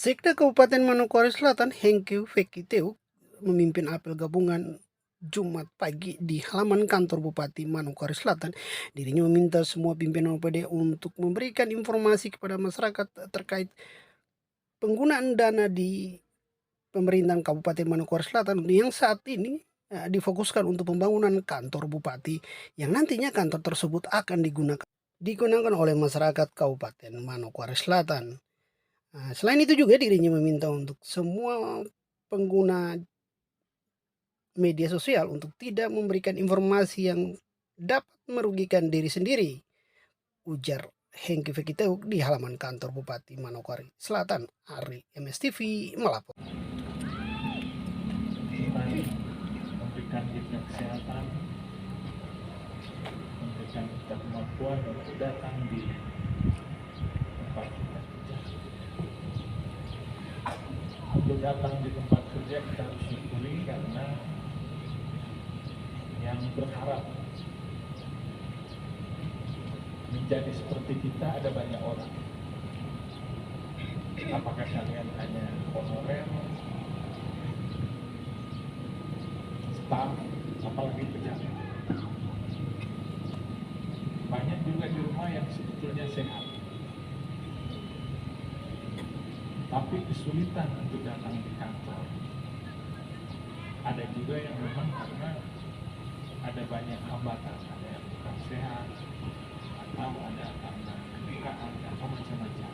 Sekda Kabupaten Manokwari Selatan Hengki Fekiteu memimpin apel gabungan Jumat pagi di halaman kantor Bupati Manokwari Selatan. Dirinya meminta semua pimpinan OPD untuk memberikan informasi kepada masyarakat terkait penggunaan dana di pemerintahan Kabupaten Manokwari Selatan yang saat ini difokuskan untuk pembangunan kantor bupati yang nantinya kantor tersebut akan digunakan oleh masyarakat Kabupaten Manokwari Selatan. Selain itu juga dirinya meminta untuk semua pengguna media sosial untuk tidak memberikan informasi yang dapat merugikan diri sendiri, ujar Hengki Fekiteu di halaman kantor Bupati Manokwari Selatan. Ari MSTV melapor. Memberikan kita kesehatan, memberikan kita kemampuan untuk datang di tempat kita kerja. Untuk datang di tempat kerja kita harus syukuri karena yang berharap menjadi seperti kita ada banyak orang. Apakah kalian hanya honorer, staf, apalagi pejabat? Banyak juga di rumah yang sebetulnya sehat, tapi kesulitan untuk datang di kantor. Ada juga yang memang karena ada banyak hambatan, ada yang bukan sehat, atau ada karena kedukaan, atau macam-macam.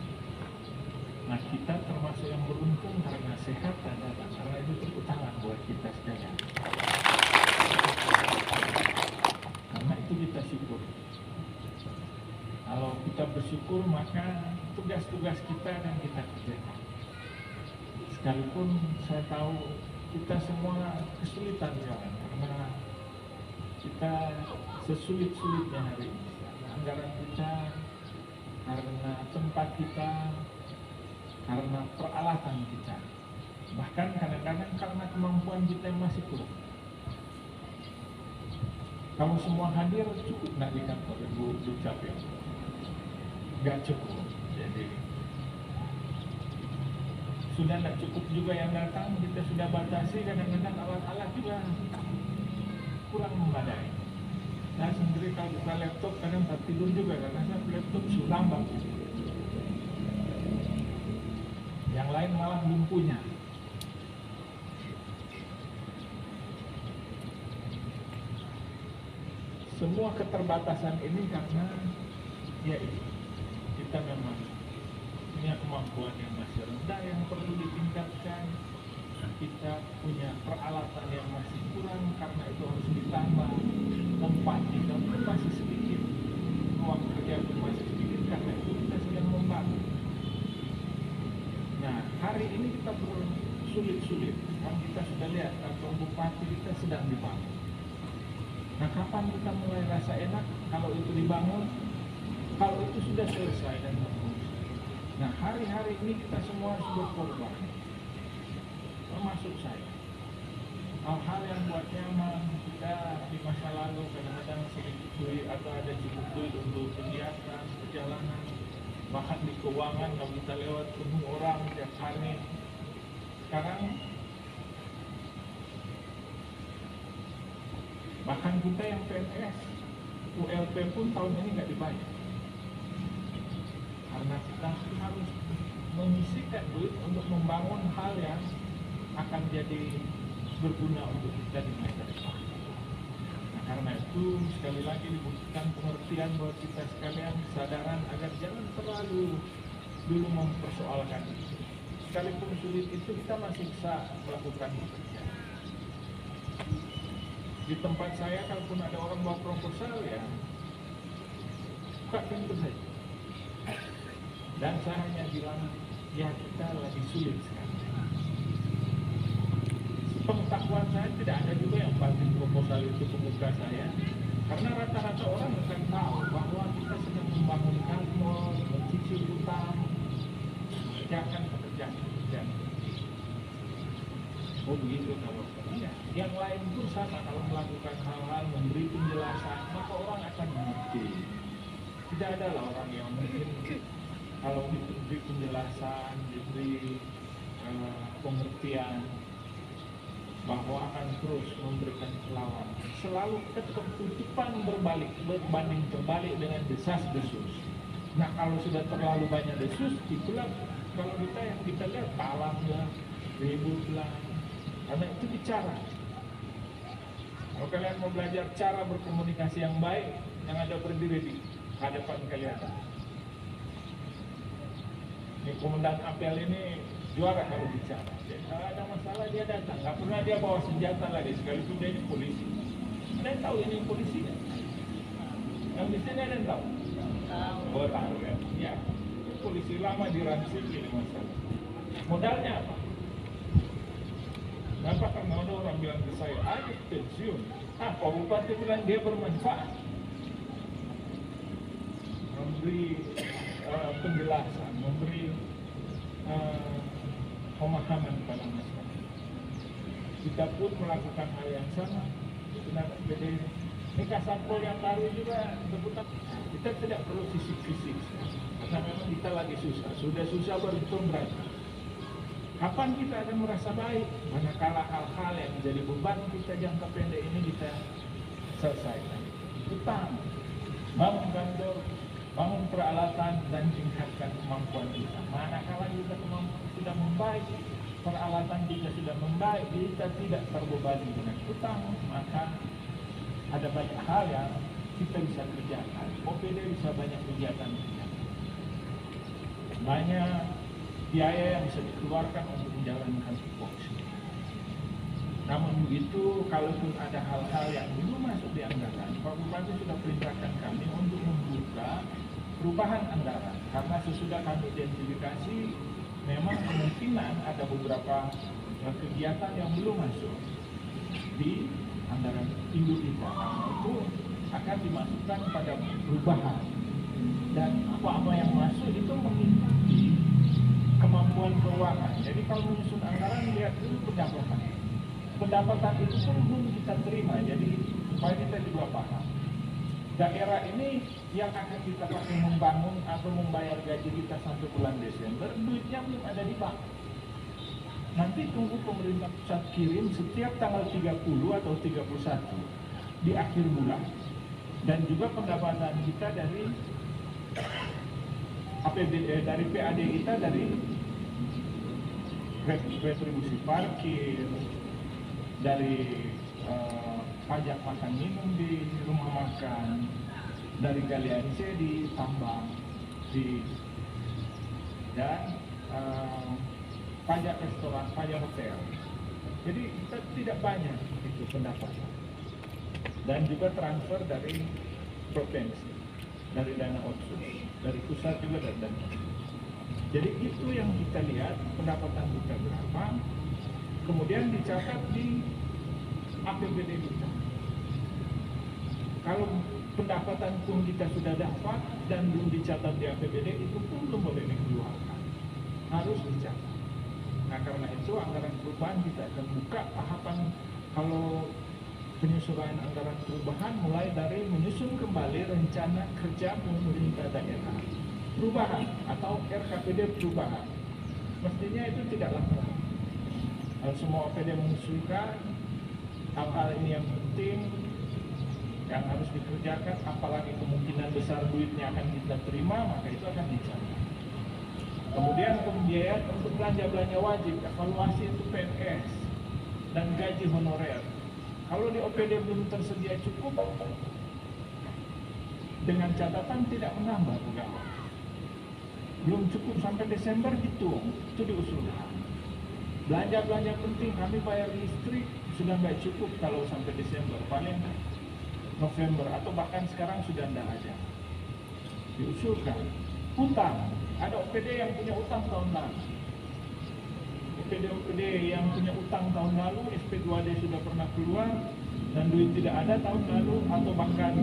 Nah, kita termasuk yang beruntung karena sehat dan datang, karena itu tepuk tangan buat kita sekalian. Karena itu kita syukur. Kalau kita bersyukur, maka tugas-tugas kita akan kita kerjakan. Sekalipun saya tahu kita semua kesulitan jalan, karena kita sesulit-sulitnya hari ini. Karena anggaran kita, karena tempat kita, karena peralatan kita. Bahkan kadang-kadang karena kemampuan kita yang masih kurang. Kalau semua hadir, cukup nggak di kantor Ibu Dukcapil? Nggak cukup. Jadi sudah nggak cukup juga yang datang, kita sudah batasi, kadang-kadang alat-alat juga kurang memadai. Saya sendiri kalau buka laptop kadang tak tidur juga karena saya laptop sudah lambat. Yang lain malah belum punya. Semua keterbatasan ini karena ya kita memang punya kemampuan yang masih rendah yang perlu ditingkatkan. Kita punya peralatan yang masih kurang, karena itu harus ditambah. Tempat kita pun masih sedikit, ruang kerja pun masih sedikit, karena itu kita sedang membangun. Nah, hari ini kita bersulit-sulit, kan kita sudah lihat kantor bupati kita sedang dibangun. Nah, kapan kita mulai rasa enak kalau itu dibangun, kalau itu sudah selesai dan berfungsi. Nah, hari-hari ini kita semua harus berkorban, termasuk saya. Hal-hal yang buat nyaman kita di masa lalu kadang-kadang sedikit duit atau ada cukup duit untuk kegiatan, perjalanan, bahkan di keuangan kalau kita lewat penuh orang tiap hari. Sekarang bahkan kita yang PNS, ULP pun tahun ini nggak dibayar. Karena kita harus menyisihkan duit untuk membangun hal yang akan jadi berguna untuk kita di masa depan. Nah, karena itu sekali lagi dibutuhkan pengertian buat kita sekalian, kesadaran agar jangan terlalu dulu mempersoalkan itu. Sekalipun sulit itu kita masih bisa melakukan pekerjaan. Di tempat saya kalaupun ada orang bawa proposal ya buka pintu saja. Dan saya hanya bilang ya kita lagi sulit sekarang. Pengetahuan saya tidak ada juga yang bantu proposal itu ke muka saya, karena rata-rata orang akan tahu bahwa kita sedang membangun kantor, mencicil utang, mengerjakan pekerjaan. Oh begitu kalau iya. Yang lain pun sama, kalau melakukan hal-hal memberi penjelasan, maka orang akan mengerti. Tidak adalah orang yang mungkin kalau diberi penjelasan, diberi pengertian bahwa akan terus memberikan perlawanan, selalu ketutupan berbanding terbalik dengan desas-desus. Nah, kalau sudah terlalu banyak desus, itulah kalau yang kita lihat talang lah, ribut lah, karena itu bicara. Kalau kalian mau belajar cara berkomunikasi yang baik, yang ada berdiri di hadapan kalian. Ini Komandan Apel ini juara kalau bicara. Kalau ada masalah dia datang, nggak pernah dia bawa senjata lagi, sekalipun dia ini polisi. Ada yang tahu ini polisi kan? Yang di sini ada yang tahu? Oh, tahu ya. Ya, polisi lama diransip ini masalah. Modalnya apa? Kenapa? Karena ada orang bilang ke saya, ayo pensiun. Pak Bupati bilang dia bermanfaat. Memberi penjelasan, memberi pemahaman kepada masyarakat. Kita pun melakukan hal yang sama. Ini Kasatpol yang baru juga debutan. Kita tidak perlu fisik-fisik, karena memang kita lagi susah. Sudah susah berhitung berarti. Kapan kita akan merasa baik? Manakala hal-hal yang menjadi beban kita jangka pendek ini kita selesaikan. Utang, bangun kantor, bangun peralatan, dan tingkatkan kemampuan kita. Manakala kita kemampuan sudah membaik, peralatan kita sudah membaik, kita tidak terbebani dengan utang, maka ada banyak hal yang kita bisa kerjakan. OPD bisa banyak kegiatan. Banyak biaya yang bisa dikeluarkan untuk menjalankan tupoksi. Namun begitu, kalaupun ada hal-hal yang belum masuk di anggaran, Pak Bupati sudah perintahkan kami untuk membuka perubahan anggaran. Karena sesudah kami identifikasi, memang kemungkinan ada beberapa kegiatan yang belum masuk di anggaran induk kita. Karena itu akan dimasukkan pada perubahan. Dan apa-apa yang masuk itu mengikuti kemampuan keuangan. Jadi kalau menyusun anggaran, lihat dulu pendapatan. Pendapatan itu pun belum kita terima, jadi supaya kita juga paham. Daerah ini yang akan kita pakai membangun atau membayar gaji kita sampai bulan Desember, duitnya belum ada di bank. Nanti tunggu pemerintah pusat kirim setiap tanggal 30 atau 31 di akhir bulan. Dan juga pendapatan kita dari APBD, dari PAD kita, dari retribusi parkir, dari pajak makan minum di rumah makan, dari galian C di tambang, dan pajak restoran, pajak hotel. Jadi kita tidak banyak itu pendapatan. Dan juga transfer dari provinsi, dari dana otsus, dari pusat juga dari dana. Jadi itu yang kita lihat pendapatan kita berapa, kemudian dicatat di APBD kita. Kalau pendapatan pun kita sudah dapat dan belum dicatat di APBD, itu pun belum boleh dikeluarkan, harus dicatat. Nah, karena itu anggaran perubahan kita akan buka tahapan kalau penyesuaian anggaran perubahan, mulai dari menyusun kembali rencana kerja pemerintah daerah perubahan atau RKPD perubahan. Mestinya itu tidak lama. Kalau semua OPD mengusulkan hal-hal ini yang penting yang harus dikerjakan, apalagi kemungkinan besar duitnya akan kita terima, maka itu akan dicatat. Kemudian pembiayaan untuk belanja-belanja wajib, evaluasi untuk PNS dan gaji honorer. Kalau di OPD belum tersedia cukup, dengan catatan tidak menambah pegawai. Belum cukup sampai Desember hitung, itu diusulkan. Belanja-belanja penting, kami bayar listrik sudah nggak cukup kalau sampai Desember, paling November atau bahkan sekarang sudah tidak ada. Diusulkan. Utang, ada OPD yang punya utang tahun lalu. OPD yang punya utang tahun lalu, SP2D sudah pernah keluar dan duit tidak ada tahun lalu, atau bahkan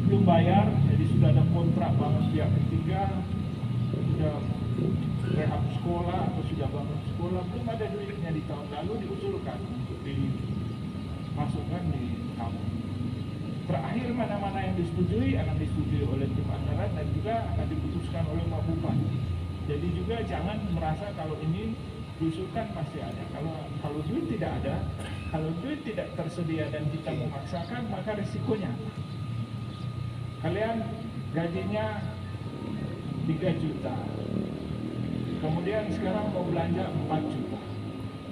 belum bayar, jadi sudah ada kontrak bangun pihak ketiga, sudah rehab sekolah atau sudah bangun sekolah, belum ada duitnya di tahun lalu, diusulkan untuk dimasukkan di tahun. Terakhir mana-mana yang disetujui akan disetujui oleh tim anggaran dan juga akan diputuskan oleh Pak Bupati. Jadi juga jangan merasa kalau ini belusukan pasti ada. Kalau duit tidak ada, kalau duit tidak tersedia dan kita memaksakan, maka resikonya kalian gajinya 3 juta, kemudian sekarang mau belanja 4 juta,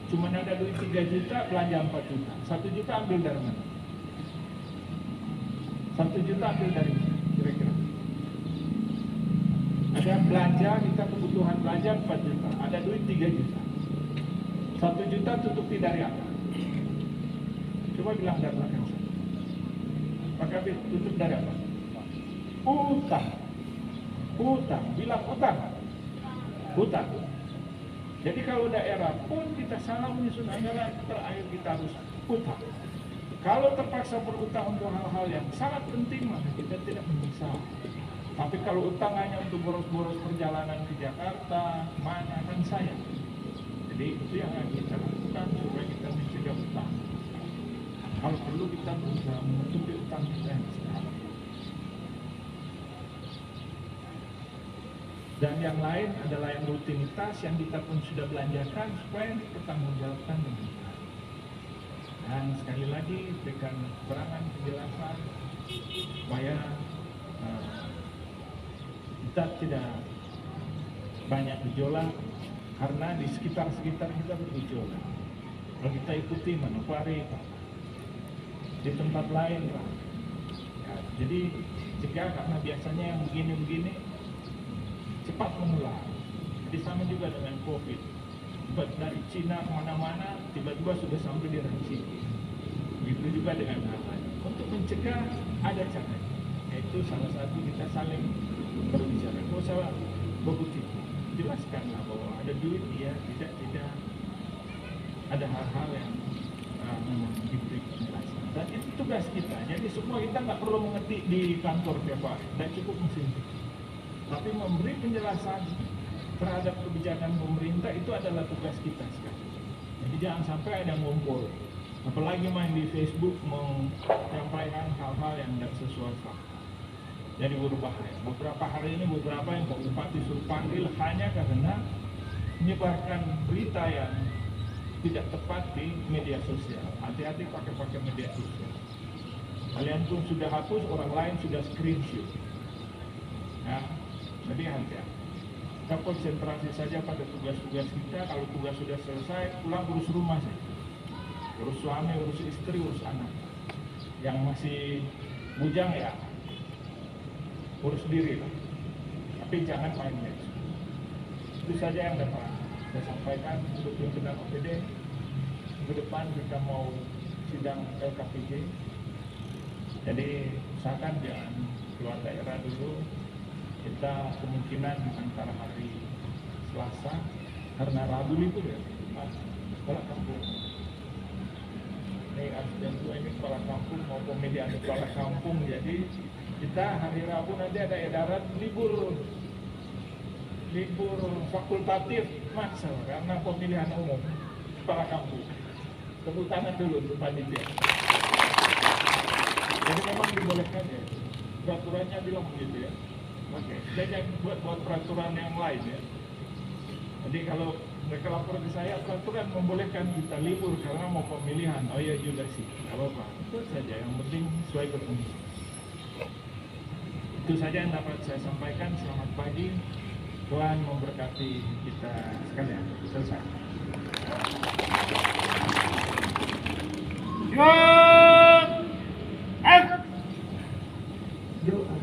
cuma ada duit 3 juta, belanja 4 juta, 1 juta ambil dari mana? 1 juta ambil dari mana kira-kira? Ada belanja, kita kebutuhan belanja 4 juta, ada duit 3 juta, 1 juta tutupi dari apa? Coba bilang dari belakang saya. Pak Kabit, tutup dari apa? Utang, bilang utang. Jadi kalau daerah pun kita salah menyusun anggaran, terakhir kita harus utang. Kalau terpaksa berutang untuk hal-hal yang sangat penting, maka kita tidak menyesal. Tapi kalau utang hanya untuk boros-boros perjalanan ke Jakarta, mana kan sayang. Jadi itu yang akan kita lakukan supaya kita mencegah utang. Kalau perlu kita berusaha menutupi utang kita yang sekarang. Dan yang lain adalah yang rutinitas yang kita pun sudah belanjakan supaya dipertanggungjawabkan dengan baik. Dan sekali lagi berikan keterangan penjelasan supaya kita tidak banyak gejolak, karena di sekitar-sekitar kita bergejolak. Kalau kita ikuti Manokwari, di tempat lain, Pak. Ya, jadi cegah, karena biasanya yang begini-begini cepat menular. Jadi sama juga dengan COVID. Dari Cina kemana-mana, tiba-tiba sudah sampai di Ranchi. Begitu juga dengan hal lain. Untuk mencegah ada cara, yaitu salah satu kita saling berbicara. Kalau saya begitu, jelaskanlah bahwa ada duit, ya tidak ada hal-hal yang memang diberi penjelasan. Dan itu tugas kita. Jadi semua kita nggak perlu mengetik di kantor tiap hari, dan cukup mesin. Tapi memberi penjelasan terhadap kebijakan pemerintah itu adalah tugas kita sekarang. Jadi jangan sampai ada yang ngumpul, apalagi main di Facebook menyampaikan hal-hal yang tidak sesuai fakta. Jadi berbahaya. Beberapa hari ini beberapa yang Pak Bupati suruh panggil hanya karena menyebarkan berita yang tidak tepat di media sosial. Hati-hati pakai media sosial. Kalian pun sudah hapus, orang lain sudah screenshot. Ya, jadi hati-hati. Kita konsentrasi saja pada tugas-tugas kita. Kalau tugas sudah selesai, pulang urus rumah saja. Urus suami, urus istri, urus anak. Yang masih bujang ya, urus diri lah. Tapi jangan main medsos. Itu saja yang dapat saya sampaikan untuk pimpinan OPD. Ke depan kita mau sidang LKPJ. Jadi usahakan jangan keluar daerah dulu. Kita kemungkinan antara hari Selasa, karena Rabu libur ya, sekolah kampung. Ini Asisten tua ini sekolah kampung maupun media sekolah kampung. Jadi kita hari Rabu nanti ada edaran libur fakultatif maksal karena pemilihan umum sekolah kampung. Tepuk tangan dulu untuk panitia. Jadi memang dibolehkan ya, peraturannya bilang begitu ya. Oke, jangan buat peraturan yang lain ya. Jadi kalau mereka lapor ke saya, peraturan membolehkan kita libur karena mau pemilihan. Oh ya juga sih, nggak apa-apa. Itu saja, yang penting sesuai ketentuan. Itu saja yang dapat saya sampaikan. Selamat pagi, Tuhan memberkati kita sekalian. Selesai. Doa.